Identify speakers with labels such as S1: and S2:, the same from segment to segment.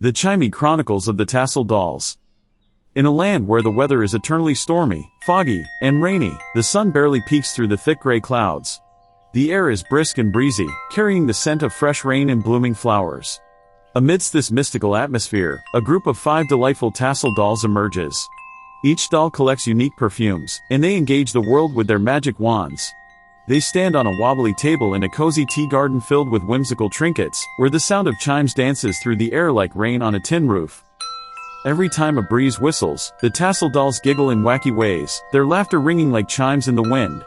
S1: The Chimey Chronicles of the Tassel Dolls. In a land where the weather is eternally stormy, foggy, and rainy, the sun barely peeks through the thick gray clouds. The air is brisk and breezy, carrying the scent of fresh rain and blooming flowers. Amidst this mystical atmosphere, a group of 5 delightful tassel dolls emerges. Each doll collects unique perfumes, and they engage the world with their magic wands. They stand on a wobbly table in a cozy tea garden filled with whimsical trinkets, where the sound of chimes dances through the air like rain on a tin roof. Every time a breeze whistles, the tassel dolls giggle in wacky ways, their laughter ringing like chimes in the wind.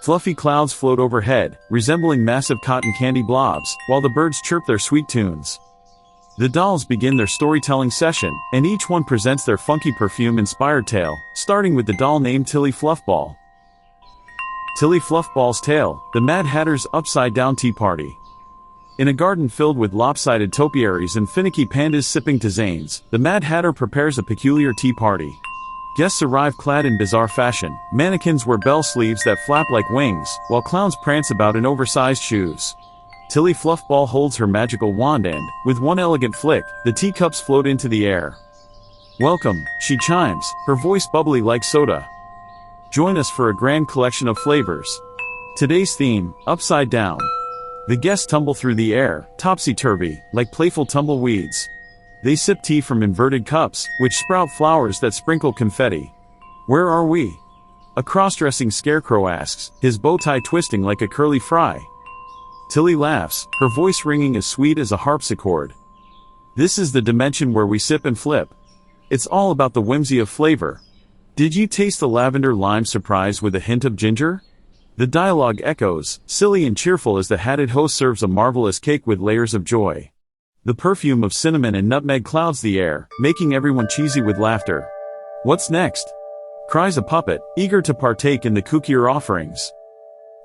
S1: Fluffy clouds float overhead, resembling massive cotton candy blobs, while the birds chirp their sweet tunes. The dolls begin their storytelling session, and each one presents their funky perfume-inspired tale, starting with the doll named Tilly Fluffball. Tilly Fluffball's Tale, the Mad Hatter's Upside-Down Tea Party. In a garden filled with lopsided topiaries and finicky pandas sipping tisanes, the Mad Hatter prepares a peculiar tea party. Guests arrive clad in bizarre fashion, mannequins wear bell sleeves that flap like wings, while clowns prance about in oversized shoes. Tilly Fluffball holds her magical wand and, with one elegant flick, the teacups float into the air. Welcome, she chimes, her voice bubbly like soda. Join us for a grand collection of flavors. Today's theme, Upside Down. The guests tumble through the air, topsy-turvy, like playful tumbleweeds. They sip tea from inverted cups, which sprout flowers that sprinkle confetti. Where are we? A cross-dressing scarecrow asks, his bow tie twisting like a curly fry. Tilly laughs, her voice ringing as sweet as a harpsichord. This is the dimension where we sip and flip. It's all about the whimsy of flavor. Did you taste the lavender lime surprise with a hint of ginger? The dialogue echoes, silly and cheerful as the hatted host serves a marvelous cake with layers of joy. The perfume of cinnamon and nutmeg clouds the air, making everyone cheesy with laughter. What's next? Cries a puppet, eager to partake in the kookier offerings.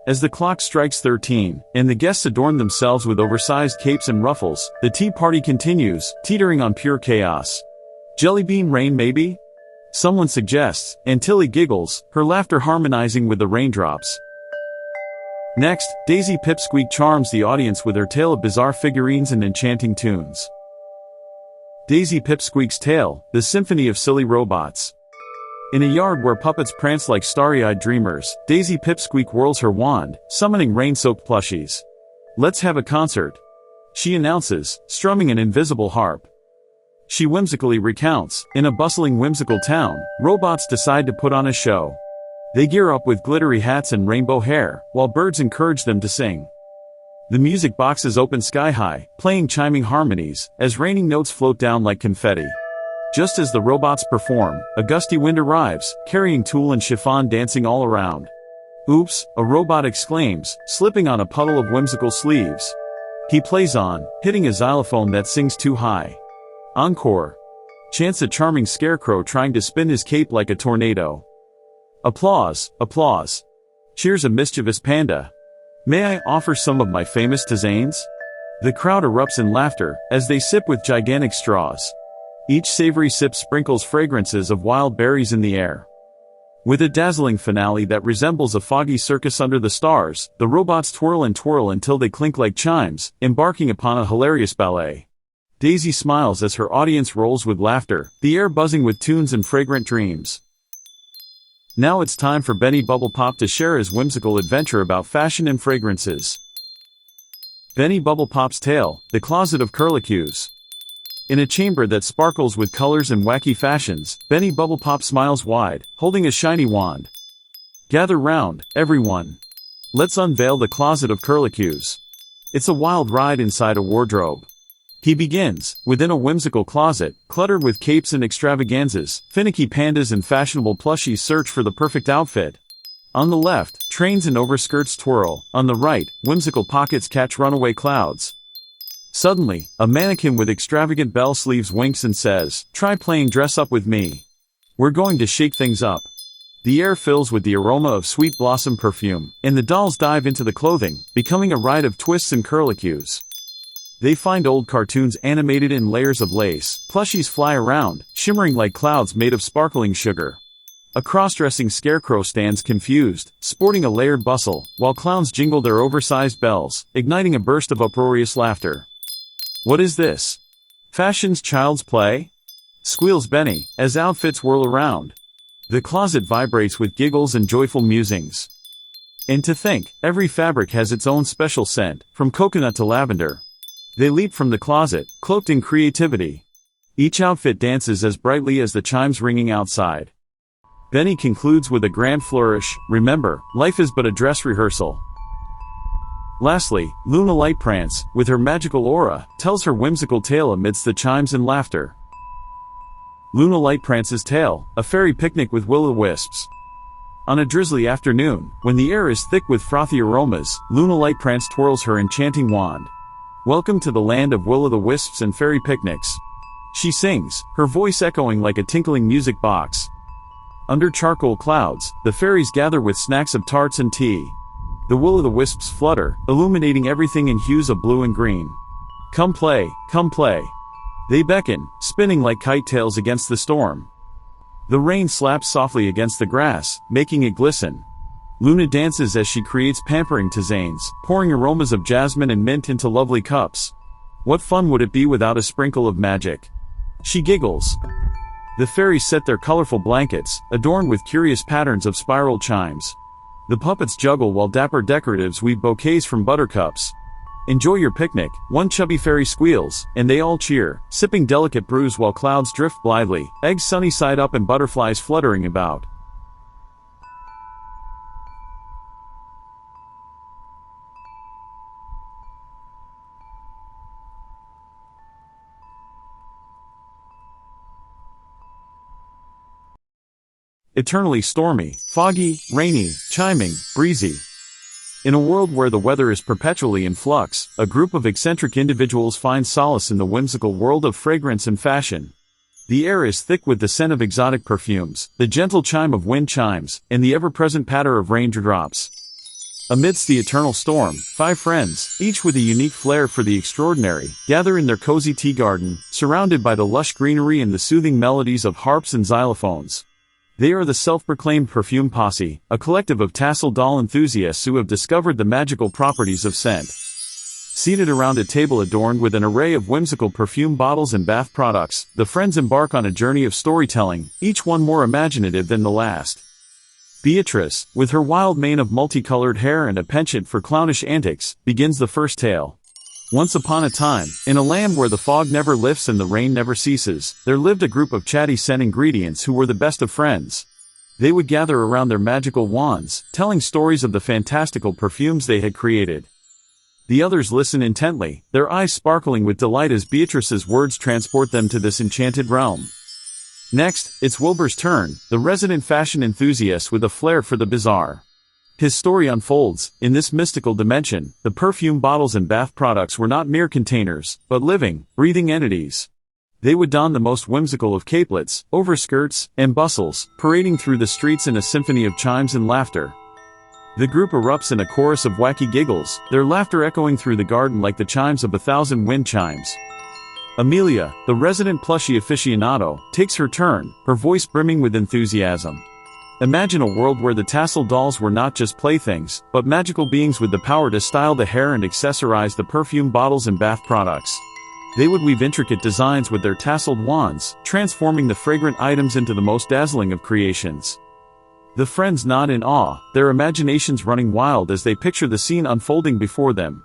S1: As the clock strikes 13, and the guests adorn themselves with oversized capes and ruffles, the tea party continues, teetering on pure chaos. Jelly bean rain maybe? Someone suggests, and Tilly giggles, her laughter harmonizing with the raindrops. Next, Daisy Pipsqueak charms the audience with her tale of bizarre figurines and enchanting tunes. Daisy Pipsqueak's Tale, the Symphony of Silly Robots. In a yard where puppets prance like starry-eyed dreamers, Daisy Pipsqueak whirls her wand, summoning rain-soaked plushies. Let's have a concert, she announces, strumming an invisible harp. She whimsically recounts, in a bustling whimsical town, robots decide to put on a show. They gear up with glittery hats and rainbow hair, while birds encourage them to sing. The music boxes open sky-high, playing chiming harmonies, as raining notes float down like confetti. Just as the robots perform, a gusty wind arrives, carrying tulle and chiffon dancing all around. Oops, a robot exclaims, slipping on a puddle of whimsical sleeves. He plays on, hitting a xylophone that sings too high. Encore, chants a charming scarecrow trying to spin his cape like a tornado. Applause, applause, cheers a mischievous panda. May I offer some of my famous tisanes? The crowd erupts in laughter, as they sip with gigantic straws. Each savory sip sprinkles fragrances of wild berries in the air. With a dazzling finale that resembles a foggy circus under the stars, the robots twirl and twirl until they clink like chimes, embarking upon a hilarious ballet. Daisy smiles as her audience rolls with laughter, the air buzzing with tunes and fragrant dreams. Now it's time for Benny Bubblepop to share his whimsical adventure about fashion and fragrances. Benny Bubblepop's Tale, the Closet of Curlicues. In a chamber that sparkles with colors and wacky fashions, Benny Bubblepop smiles wide, holding a shiny wand. Gather round, everyone. Let's unveil the Closet of Curlicues. It's a wild ride inside a wardrobe. He begins, within a whimsical closet, cluttered with capes and extravaganzas, finicky pandas and fashionable plushies search for the perfect outfit. On the left, trains and overskirts twirl, on the right, whimsical pockets catch runaway clouds. Suddenly, a mannequin with extravagant bell sleeves winks and says, "Try playing dress up with me. We're going to shake things up." The air fills with the aroma of sweet blossom perfume, and the dolls dive into the clothing, becoming a ride of twists and curlicues. They find old cartoons animated in layers of lace, plushies fly around, shimmering like clouds made of sparkling sugar. A cross-dressing scarecrow stands confused, sporting a layered bustle, while clowns jingle their oversized bells, igniting a burst of uproarious laughter. What is this? Fashion's child's play? Squeals Benny, as outfits whirl around. The closet vibrates with giggles and joyful musings. And to think, every fabric has its own special scent, from coconut to lavender. They leap from the closet, cloaked in creativity. Each outfit dances as brightly as the chimes ringing outside. Benny concludes with a grand flourish, remember, life is but a dress rehearsal. Lastly, Luna Lightprance, with her magical aura, tells her whimsical tale amidst the chimes and laughter. Luna Lightprance's tale, a fairy picnic with will-o'-wisps. On a drizzly afternoon, when the air is thick with frothy aromas, Luna Lightprance twirls her enchanting wand. Welcome to the land of will-o'-the-wisps and fairy picnics. She sings, her voice echoing like a tinkling music box. Under charcoal clouds, the fairies gather with snacks of tarts and tea. The will-o'-the-wisps flutter, illuminating everything in hues of blue and green. Come play, come play. They beckon, spinning like kite tails against the storm. The rain slaps softly against the grass, making it glisten. Luna dances as she creates pampering tisanes, pouring aromas of jasmine and mint into lovely cups. What fun would it be without a sprinkle of magic? She giggles. The fairies set their colorful blankets, adorned with curious patterns of spiral chimes. The puppets juggle while dapper decoratives weave bouquets from buttercups. Enjoy your picnic, one chubby fairy squeals, and they all cheer, sipping delicate brews while clouds drift blithely, eggs sunny side up and butterflies fluttering about. Eternally stormy, foggy, rainy, chiming, breezy. In a world where the weather is perpetually in flux, a group of eccentric individuals find solace in the whimsical world of fragrance and fashion. The air is thick with the scent of exotic perfumes, the gentle chime of wind chimes, and the ever-present patter of raindrops. Amidst the eternal storm, 5 friends, each with a unique flair for the extraordinary, gather in their cozy tea garden, surrounded by the lush greenery and the soothing melodies of harps and xylophones. They are the self-proclaimed Perfume Posse, a collective of Tassel doll enthusiasts who have discovered the magical properties of scent. Seated around a table adorned with an array of whimsical perfume bottles and bath products, the friends embark on a journey of storytelling, each one more imaginative than the last. Beatrice, with her wild mane of multicolored hair and a penchant for clownish antics, begins the first tale. Once upon a time, in a land where the fog never lifts and the rain never ceases, there lived a group of chatty scent ingredients who were the best of friends. They would gather around their magical wands, telling stories of the fantastical perfumes they had created. The others listen intently, their eyes sparkling with delight as Beatrice's words transport them to this enchanted realm. Next, it's Wilbur's turn, the resident fashion enthusiast with a flair for the bizarre. His story unfolds. In this mystical dimension, the perfume bottles and bath products were not mere containers, but living, breathing entities. They would don the most whimsical of capelets, overskirts, and bustles, parading through the streets in a symphony of chimes and laughter. The group erupts in a chorus of wacky giggles, their laughter echoing through the garden like the chimes of 1,000 wind chimes. Amelia, the resident plushie aficionado, takes her turn, her voice brimming with enthusiasm. Imagine a world where the Tassel dolls were not just playthings, but magical beings with the power to style the hair and accessorize the perfume bottles and bath products. They would weave intricate designs with their tasseled wands, transforming the fragrant items into the most dazzling of creations. The friends nod in awe, their imaginations running wild as they picture the scene unfolding before them.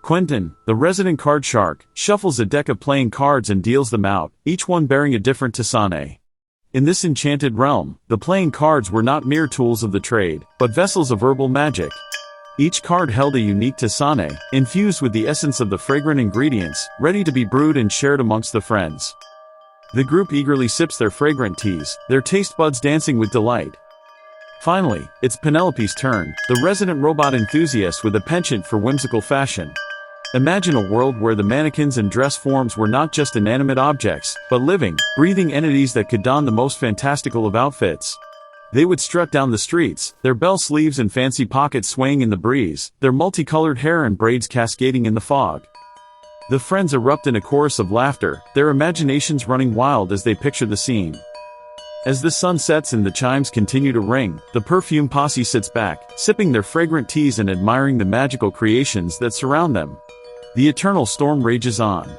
S1: Quentin, the resident card shark, shuffles a deck of playing cards and deals them out, each one bearing a different tisane. In this enchanted realm, the playing cards were not mere tools of the trade, but vessels of herbal magic. Each card held a unique tisane, infused with the essence of the fragrant ingredients, ready to be brewed and shared amongst the friends. The group eagerly sips their fragrant teas, their taste buds dancing with delight. Finally, it's Penelope's turn, the resident robot enthusiast with a penchant for whimsical fashion. Imagine a world where the mannequins and dress forms were not just inanimate objects, but living, breathing entities that could don the most fantastical of outfits. They would strut down the streets, their bell sleeves and fancy pockets swaying in the breeze, their multicolored hair and braids cascading in the fog. The friends erupt in a chorus of laughter, their imaginations running wild as they picture the scene. As the sun sets and the chimes continue to ring, the Perfume Posse sits back, sipping their fragrant teas and admiring the magical creations that surround them. The eternal storm rages on.